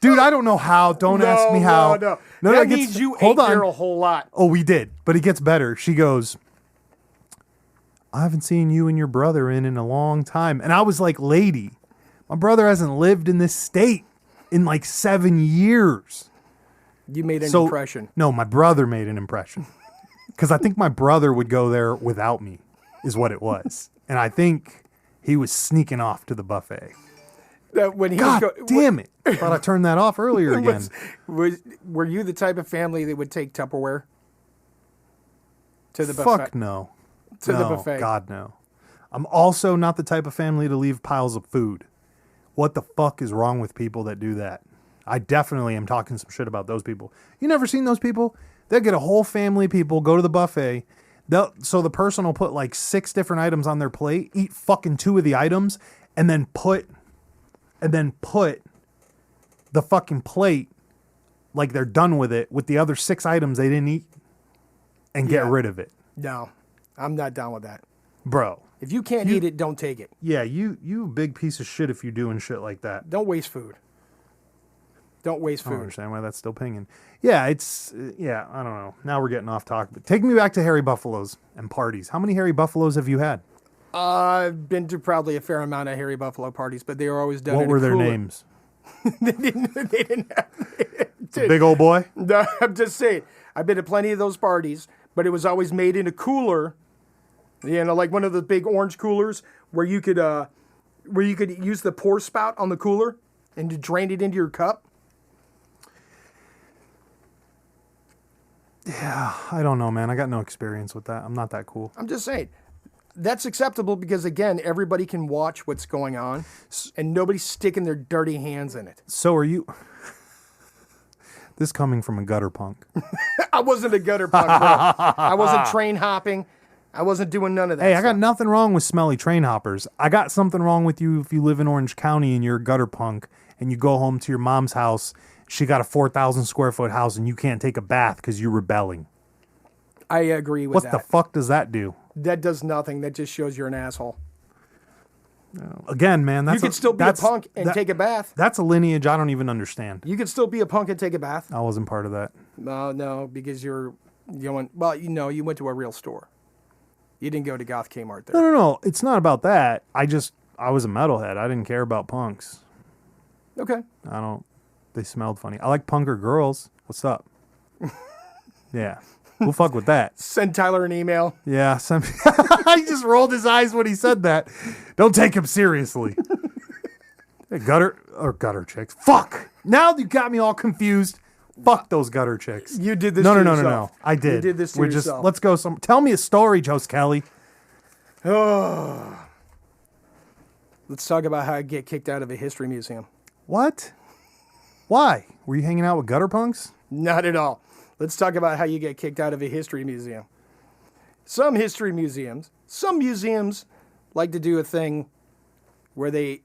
[SPEAKER 1] Dude, I don't know how. Don't ask me how.
[SPEAKER 2] No.
[SPEAKER 1] No,
[SPEAKER 2] That
[SPEAKER 1] it gets-
[SPEAKER 2] means you
[SPEAKER 1] hold
[SPEAKER 2] ate
[SPEAKER 1] on.
[SPEAKER 2] there a whole lot.
[SPEAKER 1] Oh, we did. But it gets better. She goes, I haven't seen you and your brother in a long time. And I was like, lady, my brother hasn't lived in this state in like 7 years.
[SPEAKER 2] You made an impression.
[SPEAKER 1] No, my brother made an impression. Because I think my brother would go there without me, is what it was. And I think he was sneaking off to the buffet.
[SPEAKER 2] When he
[SPEAKER 1] God
[SPEAKER 2] was
[SPEAKER 1] damn it. I thought I turned that off earlier again.
[SPEAKER 2] Were you the type of family that would take Tupperware to the buffet?
[SPEAKER 1] Fuck no.
[SPEAKER 2] To the
[SPEAKER 1] No,
[SPEAKER 2] buffet.
[SPEAKER 1] God, no. I'm also not the type of family to leave piles of food. What the fuck is wrong with people that do that? I definitely am talking some shit about those people. You never seen those people? They'll get a whole family of people, go to the buffet. So the person will put like 6 different items on their plate, eat fucking 2 of the items, and then put the fucking plate like they're done with it with the other 6 items they didn't eat and get
[SPEAKER 2] Yeah.
[SPEAKER 1] rid of it.
[SPEAKER 2] No, I'm not down with that.
[SPEAKER 1] Bro.
[SPEAKER 2] If you can't eat it, don't take it.
[SPEAKER 1] Yeah, you big piece of shit if you're doing shit like that.
[SPEAKER 2] Don't waste food. Don't waste
[SPEAKER 1] I don't
[SPEAKER 2] food.
[SPEAKER 1] understand why that's still pinging. Yeah, I don't know. Now we're getting off topic. But take me back to Hairy Buffaloes and parties. How many Hairy Buffaloes have you had?
[SPEAKER 2] I've been to probably a fair amount of Hairy Buffalo parties, but they were always done.
[SPEAKER 1] What
[SPEAKER 2] in a
[SPEAKER 1] were their
[SPEAKER 2] cooler.
[SPEAKER 1] names?
[SPEAKER 2] They didn't have.
[SPEAKER 1] The big old boy?
[SPEAKER 2] No, I'm just saying. I've been to plenty of those parties, but it was always made in a cooler. You know, like one of the big orange coolers where you could use the pour spout on the cooler and to drain it into your cup.
[SPEAKER 1] Yeah, I don't know, man. I got no experience with that. I'm not that cool.
[SPEAKER 2] I'm just saying. That's acceptable because, again, everybody can watch what's going on and nobody's sticking their dirty hands in it.
[SPEAKER 1] So are you... This coming from a gutter punk.
[SPEAKER 2] I wasn't a gutter punk, bro. I wasn't train hopping. I wasn't doing none of that
[SPEAKER 1] Hey, I
[SPEAKER 2] stuff.
[SPEAKER 1] got nothing wrong with smelly train hoppers. I got something wrong with you if you live in Orange County and you're a gutter punk and you go home to your mom's house. she got a 4,000 square foot house and you can't take a bath because you're rebelling.
[SPEAKER 2] I agree with
[SPEAKER 1] What
[SPEAKER 2] that.
[SPEAKER 1] the fuck does that do?
[SPEAKER 2] That does nothing. That just shows you're an asshole.
[SPEAKER 1] Again, man, that's
[SPEAKER 2] You could still be a punk and
[SPEAKER 1] that-
[SPEAKER 2] take a bath.
[SPEAKER 1] That's a lineage I don't even understand.
[SPEAKER 2] You could still be a punk and take a bath.
[SPEAKER 1] I wasn't part of that.
[SPEAKER 2] No, because you went to a real store. You didn't go to Goth Kmart there.
[SPEAKER 1] No. It's not about that. I was a metalhead. I didn't care about punks.
[SPEAKER 2] Okay.
[SPEAKER 1] They smelled funny. I like punker girls. What's up? Yeah. We'll fuck with that.
[SPEAKER 2] Send Tyler an email.
[SPEAKER 1] Yeah. He just rolled his eyes when he said that. Don't take him seriously. Gutter chicks. Fuck. Now you got me all confused. Fuck those gutter chicks.
[SPEAKER 2] You did this
[SPEAKER 1] No.
[SPEAKER 2] to yourself.
[SPEAKER 1] I did.
[SPEAKER 2] You did this to
[SPEAKER 1] We're
[SPEAKER 2] yourself.
[SPEAKER 1] Let's go tell me a story, Jose Kelly.
[SPEAKER 2] Let's talk about how I get kicked out of a history museum.
[SPEAKER 1] What? Why? Were you hanging out with gutter punks?
[SPEAKER 2] Not at all. Let's talk about how you get kicked out of a history museum. Some museums like to do a thing where they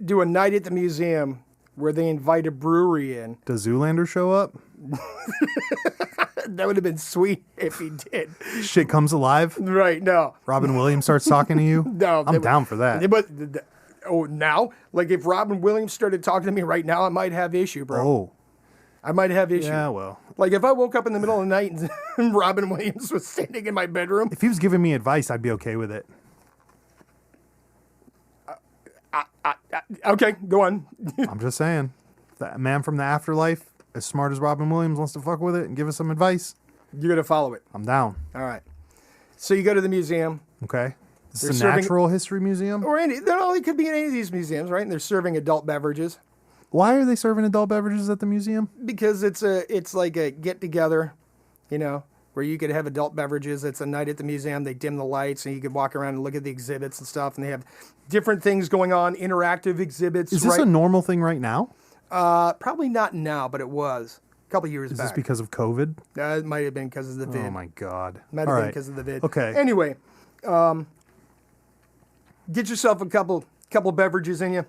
[SPEAKER 2] do a night at the museum where they invite a brewery in.
[SPEAKER 1] Does Zoolander show up?
[SPEAKER 2] That would have been sweet if he did.
[SPEAKER 1] Shit comes alive?
[SPEAKER 2] Right, no.
[SPEAKER 1] Robin Williams starts talking to you?
[SPEAKER 2] No.
[SPEAKER 1] I'm down for that.
[SPEAKER 2] But, now? Like, if Robin Williams started talking to me right now, I might have issue, bro.
[SPEAKER 1] Oh.
[SPEAKER 2] I might have issue.
[SPEAKER 1] Yeah, well.
[SPEAKER 2] Like, if I woke up in the middle of the night and Robin Williams was standing in my bedroom.
[SPEAKER 1] If he was giving me advice, I'd be okay with it.
[SPEAKER 2] Okay, go on.
[SPEAKER 1] I'm just saying. That man from the afterlife, as smart as Robin Williams, wants to fuck with it and give us some advice.
[SPEAKER 2] You're going to follow it.
[SPEAKER 1] I'm down.
[SPEAKER 2] All right. So you go to the museum.
[SPEAKER 1] Okay. This
[SPEAKER 2] They're
[SPEAKER 1] is a
[SPEAKER 2] serving-
[SPEAKER 1] natural history museum?
[SPEAKER 2] Or it could be in any of these museums, right? And they're serving adult beverages
[SPEAKER 1] Why are they serving adult beverages at the museum?
[SPEAKER 2] because it's like a get together, where you could have adult beverages. It's a night at the museum. They dim the lights and you could walk around and look at the exhibits and stuff. And they have different things going on, interactive exhibits.
[SPEAKER 1] Is this
[SPEAKER 2] right?
[SPEAKER 1] a normal thing right now?
[SPEAKER 2] Probably not now, but it was a couple years
[SPEAKER 1] Is
[SPEAKER 2] back.
[SPEAKER 1] this because of COVID?
[SPEAKER 2] It might have been because of the vid.
[SPEAKER 1] Oh my God.
[SPEAKER 2] Might have
[SPEAKER 1] All
[SPEAKER 2] been
[SPEAKER 1] right.
[SPEAKER 2] because of the vid.
[SPEAKER 1] Okay.
[SPEAKER 2] Anyway, get yourself a couple beverages in you.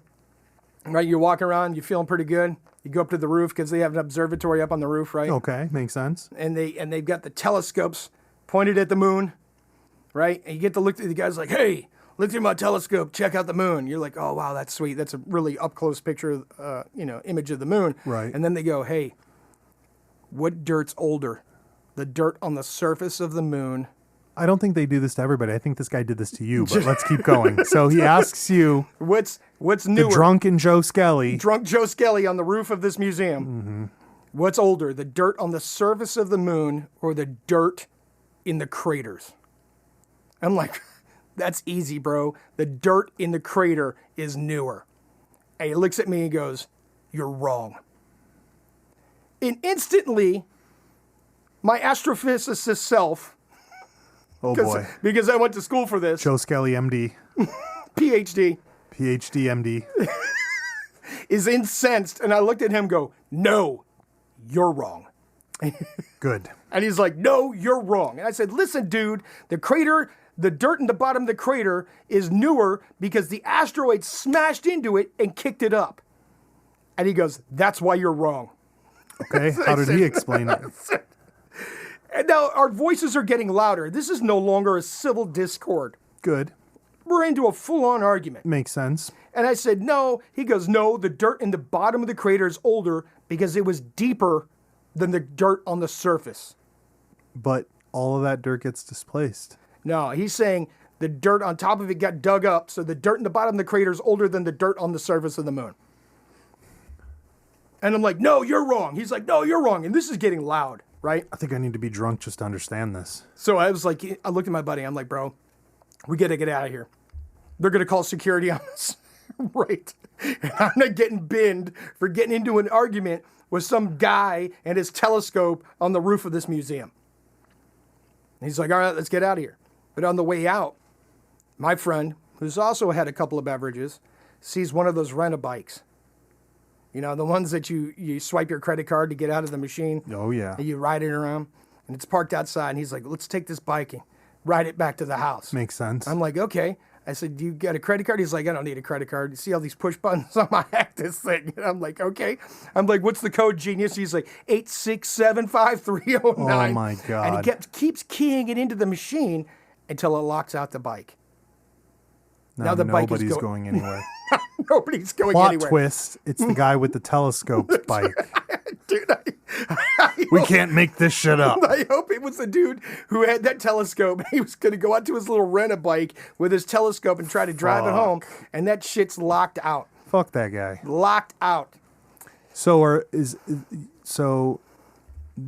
[SPEAKER 2] Right, you're walking around, you're feeling pretty good. You go up to the roof because they have an observatory up on the roof, right?
[SPEAKER 1] Okay, makes sense.
[SPEAKER 2] And they've got the telescopes pointed at the moon, right? And you get to look at the guys like, hey, look through my telescope, check out the moon. You're like, oh wow, that's sweet. That's a really up close picture, image of the moon.
[SPEAKER 1] Right.
[SPEAKER 2] And then they go, hey, what dirt's older, the dirt on the surface of the moon?
[SPEAKER 1] I don't think they do this to everybody. I think this guy did this to you, but let's keep going. So he asks you,
[SPEAKER 2] What's
[SPEAKER 1] the
[SPEAKER 2] newer?
[SPEAKER 1] drunken Joe Skelly.
[SPEAKER 2] Drunk Joe Skelly on the roof of this museum.
[SPEAKER 1] Mm-hmm.
[SPEAKER 2] What's older, the dirt on the surface of the moon or the dirt in the craters? I'm like, that's easy, bro. The dirt in the crater is newer. And he looks at me and goes, you're wrong. And instantly, my astrophysicist self,
[SPEAKER 1] Oh boy.
[SPEAKER 2] because I went to school for this,
[SPEAKER 1] Joe Skelly, MD,
[SPEAKER 2] PhD,
[SPEAKER 1] PhD, MD.
[SPEAKER 2] is incensed. And I looked at him and go, no, you're wrong.
[SPEAKER 1] Good.
[SPEAKER 2] And he's like, no, you're wrong. And I said, listen, dude, the dirt in the bottom of the crater is newer because the asteroid smashed into it and kicked it up. And he goes, that's why you're wrong.
[SPEAKER 1] Okay. How did he explain it?
[SPEAKER 2] And now our voices are getting louder. This is no longer a civil discord.
[SPEAKER 1] Good.
[SPEAKER 2] We're into a full-on argument.
[SPEAKER 1] Makes sense.
[SPEAKER 2] And I said, no. He goes, no, the dirt in the bottom of the crater is older because it was deeper than the dirt on the surface.
[SPEAKER 1] But all of that dirt gets displaced.
[SPEAKER 2] No, he's saying the dirt on top of it got dug up, so the dirt in the bottom of the crater is older than the dirt on the surface of the moon. And I'm like, no, you're wrong. He's like, no, you're wrong. And this is getting loud, right?
[SPEAKER 1] I think I need to be drunk just to understand this.
[SPEAKER 2] So I was like, I looked at my buddy. I'm like, bro, we got to get out of here. They're going to call security on us. Right. And I'm not getting binned for getting into an argument with some guy and his telescope on the roof of this museum. And he's like, all right, let's get out of here. But on the way out, my friend, who's also had a couple of beverages, sees one of those rent-a-bikes. You know, the ones that you swipe your credit card to get out of the machine.
[SPEAKER 1] Oh, yeah.
[SPEAKER 2] And you ride it around. And it's parked outside. And he's like, let's take this bike and ride it back to the house.
[SPEAKER 1] Makes sense.
[SPEAKER 2] I'm like, okay. I said, "You got a credit card?" He's like, "I don't need a credit card. You see all these push buttons on my Actus thing?" And I'm like, "Okay." I'm like, "What's the code, genius?" He's like, 8675309.
[SPEAKER 1] Oh my God.
[SPEAKER 2] And he keeps keying it into the machine until it locks out the bike. Now the bike is
[SPEAKER 1] nobody's going anywhere.
[SPEAKER 2] Nobody's going
[SPEAKER 1] Plot
[SPEAKER 2] anywhere.
[SPEAKER 1] twist, it's the guy with the telescopes bike.
[SPEAKER 2] Dude,
[SPEAKER 1] We can't make this shit up.
[SPEAKER 2] I hope it was the dude who had that telescope. He was going to go out to his little rent-a-bike with his telescope and try to drive it home, and that shit's locked out.
[SPEAKER 1] Fuck that guy.
[SPEAKER 2] Locked out.
[SPEAKER 1] So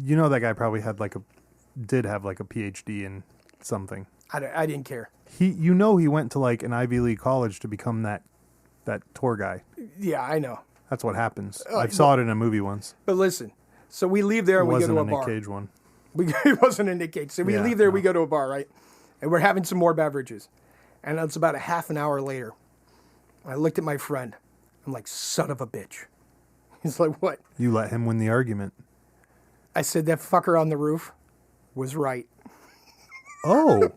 [SPEAKER 1] you know that guy probably did have like a PhD in something.
[SPEAKER 2] I didn't care.
[SPEAKER 1] He went to like an Ivy League college to become that tour guy.
[SPEAKER 2] Yeah, I know.
[SPEAKER 1] That's what happens. I saw it in a movie once.
[SPEAKER 2] But listen, so we leave there
[SPEAKER 1] It
[SPEAKER 2] and we go
[SPEAKER 1] wasn't
[SPEAKER 2] to
[SPEAKER 1] a
[SPEAKER 2] a
[SPEAKER 1] Nick
[SPEAKER 2] bar.
[SPEAKER 1] Cage one.
[SPEAKER 2] It wasn't a Nick Cage. So we
[SPEAKER 1] Yeah,
[SPEAKER 2] leave there,
[SPEAKER 1] no.
[SPEAKER 2] we go to a bar, right? And we're having some more beverages. And it's about a half an hour later. I looked at my friend. I'm like, son of a bitch. He's like, what?
[SPEAKER 1] You let him win the argument.
[SPEAKER 2] I said, that fucker on the roof was right.
[SPEAKER 1] Oh,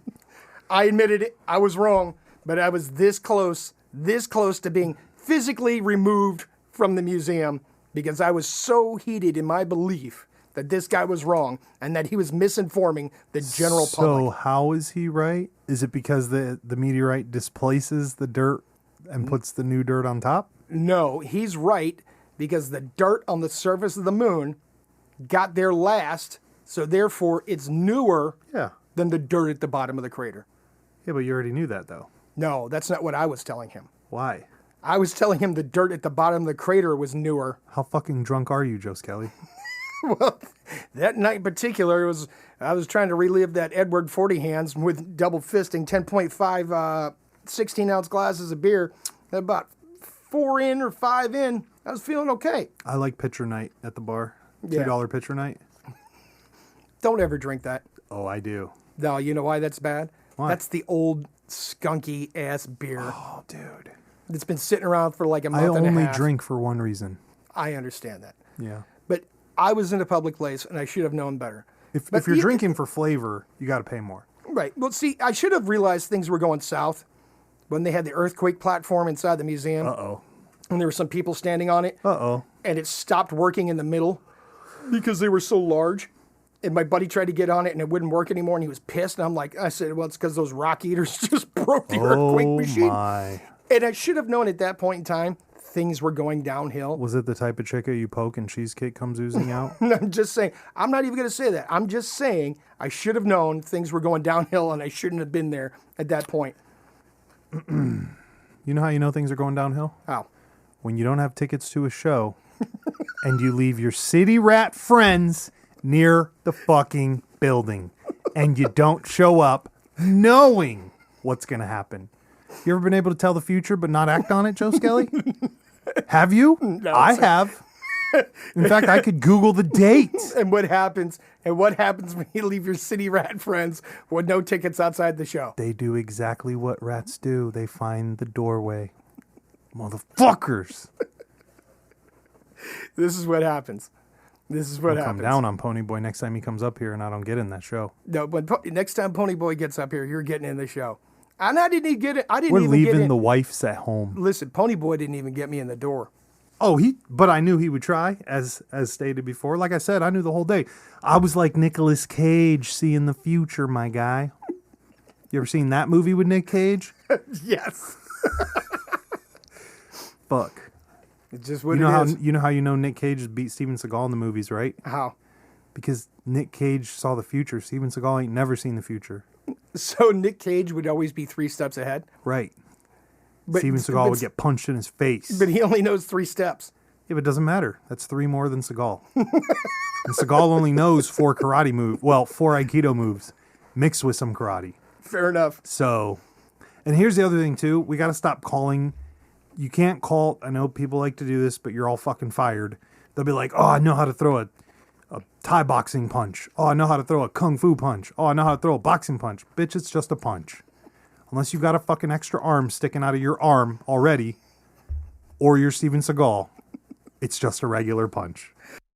[SPEAKER 2] I admitted it. I was wrong, but I was this close to being physically removed from the museum because I was so heated in my belief that this guy was wrong and that he was misinforming the general
[SPEAKER 1] so
[SPEAKER 2] public.
[SPEAKER 1] how is he right? Is it because the meteorite displaces the dirt and puts the new dirt on top?
[SPEAKER 2] No, he's right because the dirt on the surface of the moon got there last, so therefore it's newer
[SPEAKER 1] Yeah.
[SPEAKER 2] than the dirt at the bottom of the crater.
[SPEAKER 1] Yeah, but you already knew that though.
[SPEAKER 2] No, that's not what I was telling him.
[SPEAKER 1] Why?
[SPEAKER 2] I was telling him the dirt at the bottom of the crater was newer.
[SPEAKER 1] How fucking drunk are you, Joe Skelly?
[SPEAKER 2] Well, that night in particular, I was trying to relive that Edward 40 hands with double fisting 10.5 16-ounce glasses of beer. About 4 in or 5 in, I was feeling okay.
[SPEAKER 1] I like pitcher night at the bar.
[SPEAKER 2] Yeah.
[SPEAKER 1] $2 pitcher night.
[SPEAKER 2] Don't ever drink that.
[SPEAKER 1] Oh, I do.
[SPEAKER 2] No, you know why that's bad?
[SPEAKER 1] Why?
[SPEAKER 2] That's the old skunky ass beer
[SPEAKER 1] Oh, dude.
[SPEAKER 2] that's been sitting around for like a
[SPEAKER 1] I
[SPEAKER 2] month and a
[SPEAKER 1] only
[SPEAKER 2] half.
[SPEAKER 1] drink for one reason.
[SPEAKER 2] I understand that.
[SPEAKER 1] Yeah.
[SPEAKER 2] But I was in a public place and I should have known better.
[SPEAKER 1] If
[SPEAKER 2] But
[SPEAKER 1] you're
[SPEAKER 2] you-
[SPEAKER 1] drinking for flavor, you got to pay more.
[SPEAKER 2] Right. Well, see, I should have realized things were going south when they had the earthquake platform inside the museum.
[SPEAKER 1] Uh-oh.
[SPEAKER 2] And there were some people standing on it.
[SPEAKER 1] Uh-oh.
[SPEAKER 2] And it stopped working in the middle because they were so large. And my buddy tried to get on it and it wouldn't work anymore. And he was pissed. And I said, well, it's because those rock eaters just broke the earthquake
[SPEAKER 1] Oh,
[SPEAKER 2] machine.
[SPEAKER 1] my.
[SPEAKER 2] And I should have known at that point in time, things were going downhill.
[SPEAKER 1] Was it the type of chica you poke and cheesecake comes oozing out?
[SPEAKER 2] I'm just saying, I'm not even going to say that. I'm just saying I should have known things were going downhill and I shouldn't have been there at that point.
[SPEAKER 1] You know how you know things are going downhill?
[SPEAKER 2] How?
[SPEAKER 1] When you don't have tickets to a show and you leave your city rat friends near the fucking building and you don't show up knowing what's going to happen. You ever been able to tell the future but not act on it, Joe Skelly? Have you?
[SPEAKER 2] No,
[SPEAKER 1] I
[SPEAKER 2] sir.
[SPEAKER 1] have. In fact, I could Google the date.
[SPEAKER 2] And what happens when you leave your city rat friends with no tickets outside the show?
[SPEAKER 1] They do exactly what rats do. They find the doorway. Motherfuckers.
[SPEAKER 2] This is what happens. This is what
[SPEAKER 1] I'll
[SPEAKER 2] happens.
[SPEAKER 1] come down on Ponyboy next time he comes up here and I don't get in that show.
[SPEAKER 2] No, but next time Ponyboy gets up here, you're getting in the show. And I didn't even get it. I didn't
[SPEAKER 1] We're
[SPEAKER 2] even get
[SPEAKER 1] leaving
[SPEAKER 2] in.
[SPEAKER 1] the wifes at home.
[SPEAKER 2] Listen, Ponyboy didn't even get me in the door.
[SPEAKER 1] Oh, but I knew he would try, as stated before. Like I said, I knew the whole day. I was like Nicolas Cage seeing the future, my guy. You ever seen that movie with Nick Cage?
[SPEAKER 2] Yes.
[SPEAKER 1] Fuck.
[SPEAKER 2] It's just what
[SPEAKER 1] You know
[SPEAKER 2] it is.
[SPEAKER 1] how you know Nick Cage beat Steven Seagal in the movies, right?
[SPEAKER 2] How?
[SPEAKER 1] Because Nick Cage saw the future. Steven Seagal ain't never seen the future.
[SPEAKER 2] So Nick Cage would always be 3 steps ahead,
[SPEAKER 1] Right.
[SPEAKER 2] but
[SPEAKER 1] Steven Seagal would get punched in his face.
[SPEAKER 2] But he only knows 3 steps.
[SPEAKER 1] Yeah, but it doesn't matter. That's 3 more than Seagal. And Seagal only knows 4 karate moves. Well, 4 Aikido moves mixed with some karate.
[SPEAKER 2] Fair enough.
[SPEAKER 1] So, and here's the other thing too. We got to stop calling. You can't call. I know people like to do this, but you're all fucking fired. They'll be like, oh, I know how to throw a Thai boxing punch. Oh, I know how to throw a kung fu punch. Oh, I know how to throw a boxing punch. Bitch, it's just a punch. Unless you got a fucking extra arm sticking out of your arm already, or you're Steven Seagal, it's just a regular punch.